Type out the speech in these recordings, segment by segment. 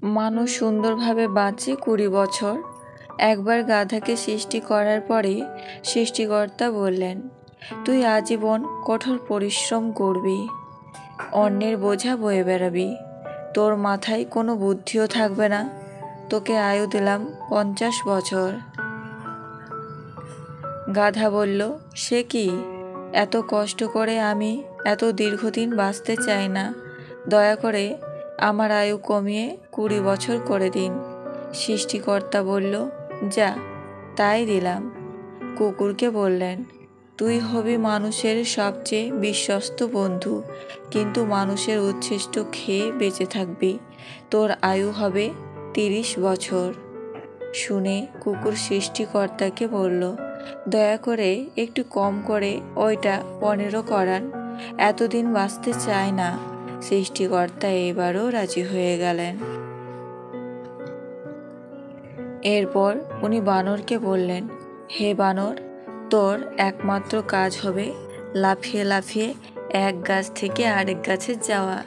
মানুষ সুন্দরভাবে বাঁচে 20 বছর। একবার গাধাকে সৃষ্টি করার পরে সৃষ্টিকর্তা বললেন, তুই আজীবন কঠোর পরিশ্রম করবি, অন্যের বোঝা বয়ে বেড়াবি, তোর মাথায় কোনো বুদ্ধিও থাকবে না, তোকে আয়ু দিলাম 50 বছর। গাধা বলল, সে কি, এত কষ্ট করে আমি এত দীর্ঘদিন বাঁচতে চাই না, দয়া করে আমার আয়ু কমিয়ে 20 বছর করে দিন। সৃষ্টিকর্তা বলল, যা, তাই দিলাম। কুকুরকে বললেন, তুই হবি মানুষের সবচেয়ে বিশ্বস্ত বন্ধু, কিন্তু মানুষের উচ্ছিষ্ট খেয়ে বেঁচে থাকবি, তোর আয়ু হবে 30 বছর। শুনে কুকুর সৃষ্টিকর্তাকে বলল, দয়া করে একটু কম করে ওইটা 15 করান, এতদিন বাঁচতে চায় না। সৃষ্টিকর্তা এবারও রাজি হয়ে গেলেন। এরপর উনি বানরকে বললেন, হে বানর, তোর একমাত্র কাজ হবে লাফিয়ে লাফিয়ে এক গাছ থেকে আরেক গাছে যাওয়া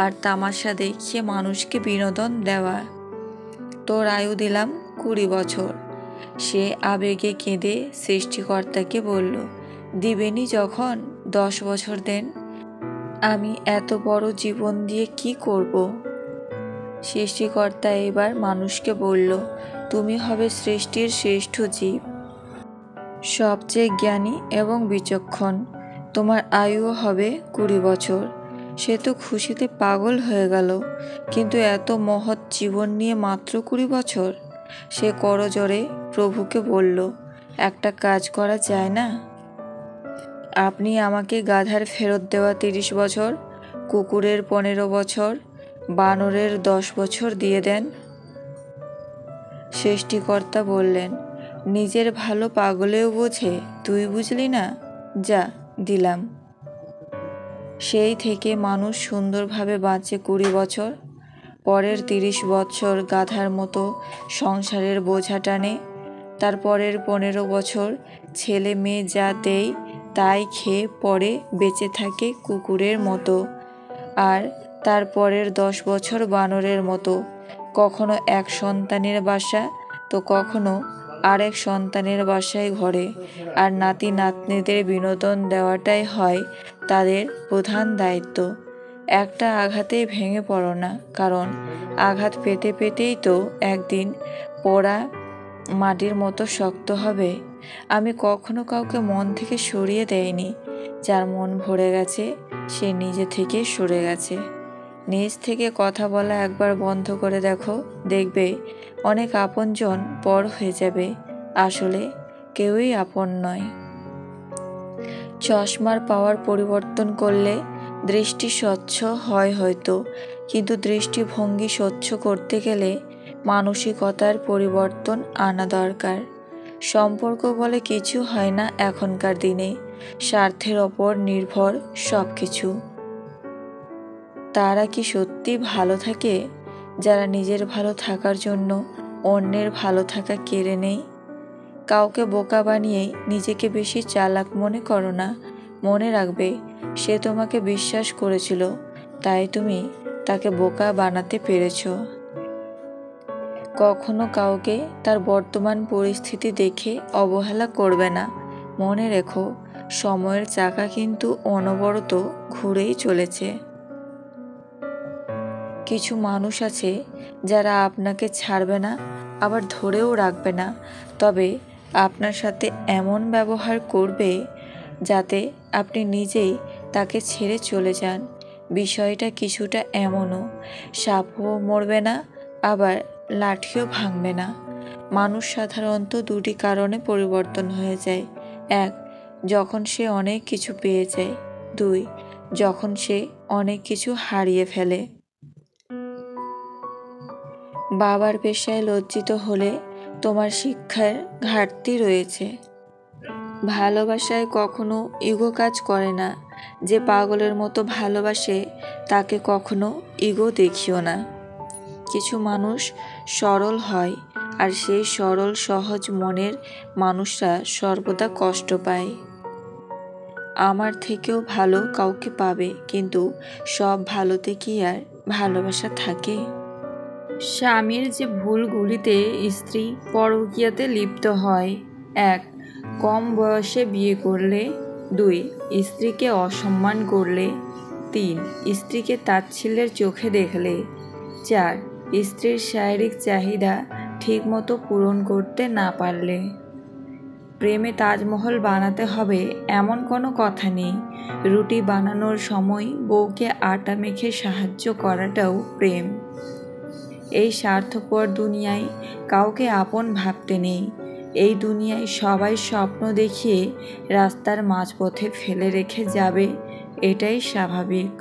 আর তামাশা দেখিয়ে মানুষকে বিনোদন দেওয়া। তোর আয়ু দিলাম 20 বছর। সে আবেগে কেঁদে সৃষ্টিকর্তাকে বলল, দিবেনি যখন 10 বছর দেন, আমি এত বড় জীবন দিয়ে কি করব? সৃষ্টিকর্তা এবার মানুষকে বলল, তুমি হবে সৃষ্টির শ্রেষ্ঠ জীব, সবচেয়ে জ্ঞানী এবং বিচক্ষণ, তোমার আয়ুও হবে 20 বছর। সে তো খুশিতে পাগল হয়ে গেল, কিন্তু এত মহৎ জীবন নিয়ে মাত্র 20 বছর। সে করজোরে প্রভুকে বলল, একটা কাজ করা যায় না? আপনি আমাকে গাধার ফেরত দেওয়া 30 বছর, কুকুরের 15 বছর, বানরের 10 বছর দিয়ে দেন। সৃষ্টিকর্তা বললেন, নিজের ভালো পাগলেও বোঝে, তুই বুঝলি না, যা, দিলাম। সেই থেকে মানুষ সুন্দরভাবে বাঁচে 20 বছর। পরের 30 বছর গাধার মতো সংসারের বোঝা টানে, তারপরের 15 বছর ছেলে মেয়ে যা দেয় তাই খেয়ে পরে বেঁচে থাকে কুকুরের মতো, আর তারপরের 10 বছর বানরের মতো, কখনো এক সন্তানের বাসা তো কখনো আরেক সন্তানের বাসায় ঘরে, আর নাতি নাতনিদের বিনোদন দেওয়াটাই হয় তাদের প্রধান দায়িত্ব। একটা আঘাতেই ভেঙে পড়ো না, কারণ আঘাত পেতে পেতেই তো একদিন পোড়া মাটির মতো শক্ত হবে। আমি কখনো কাউকে মন থেকে সরিয়ে দেয়নি, যার মন ভরে গেছে সে নিজে থেকে সরে গেছে। নিজ থেকে কথা বলা একবার বন্ধ করে দেখো, দেখবে অনেক আপনজন পর হয়ে যাবে, আসলে কেউই আপন নয়। চশমার পাওয়ার পরিবর্তন করলে দৃষ্টি স্বচ্ছ হয় হয়তো, কিন্তু দৃষ্টিভঙ্গি স্বচ্ছ করতে গেলে মানসিকতার পরিবর্তন আনা দরকার। সম্পর্ক বলে কিছু হয় না এখনকার দিনে, স্বার্থের ওপর নির্ভর সব কিছু। তারা কি সত্যি ভালো থাকে যারা নিজের ভালো থাকার জন্য অন্যের ভালো থাকা কেড়ে নেয়? কাউকে বোকা বানিয়ে নিজেকে বেশি চালাক মনে করো না। মনে রাখবে, সে তোমাকে বিশ্বাস করেছিল, তাই তুমি তাকে বোকা বানাতে পেরেছ। কখনো কাউকে তার বর্তমান পরিস্থিতি দেখে অবহেলা করবে না। মনে রেখো, সময়ের চাকা কিন্তু অনবরত ঘুরেই চলেছে। কিছু মানুষ আছে যারা আপনাকে ছাড়বে না, আবার ধরেও রাখবে না, তবে আপনার সাথে এমন ব্যবহার করবে যাতে আপনি নিজেই তাকে ছেড়ে চলে যান। বিষয়টা কিছুটা এমনও, সাপও মরবে না, আবার লাঠিও ভাঙবে না। মানুষ সাধারণত দুটি কারণে পরিবর্তন হয়ে যায়। 1, যখন সে অনেক কিছু পেয়ে যায়। 2, যখন সে অনেক কিছু হারিয়ে ফেলে। বাবার পেশায় লজ্জিত হলে তোমার শিক্ষার ঘাটতি রয়েছে। ভালোবাসায় কখনো ইগো কাজ করে না। যে পাগলের মতো ভালোবাসে তাকে কখনো ইগো দেখিও না। কিছু মানুষ সরল হয়, আর সেই সরল সহজ মনের মানুষরা সর্বদা কষ্ট পায়। আমার থেকেও ভালো কাউকে পাবে, কিন্তু সব ভালোতে কি আর ভালোবাসা থাকে? স্বামীর যে ভুলগুলিতে স্ত্রী পরকীয়াতে লিপ্ত হয়: 1. কম বয়সে বিয়ে করলে। 2. স্ত্রীকে অসম্মান করলে। 3. স্ত্রীকে তাচ্ছিল্যের চোখে দেখলে। 4. স্ত্রীর শারীরিক চাহিদা ঠিকমতো পূরণ করতে না পারলে। প্রেমে তাজমহল বানাতে হবে এমন কোনো কথা নেই। রুটি বানানোর সময় বউকে আটা মেখে সাহায্য করাটাও প্রেম। এই স্বার্থপর দুনিয়ায় কাউকে আপন ভাবতে নেই। এই দুনিয়ায় সবাই স্বপ্ন দেখিয়ে রাস্তার মাঝপথে ফেলে রেখে যাবে, এটাই স্বাভাবিক।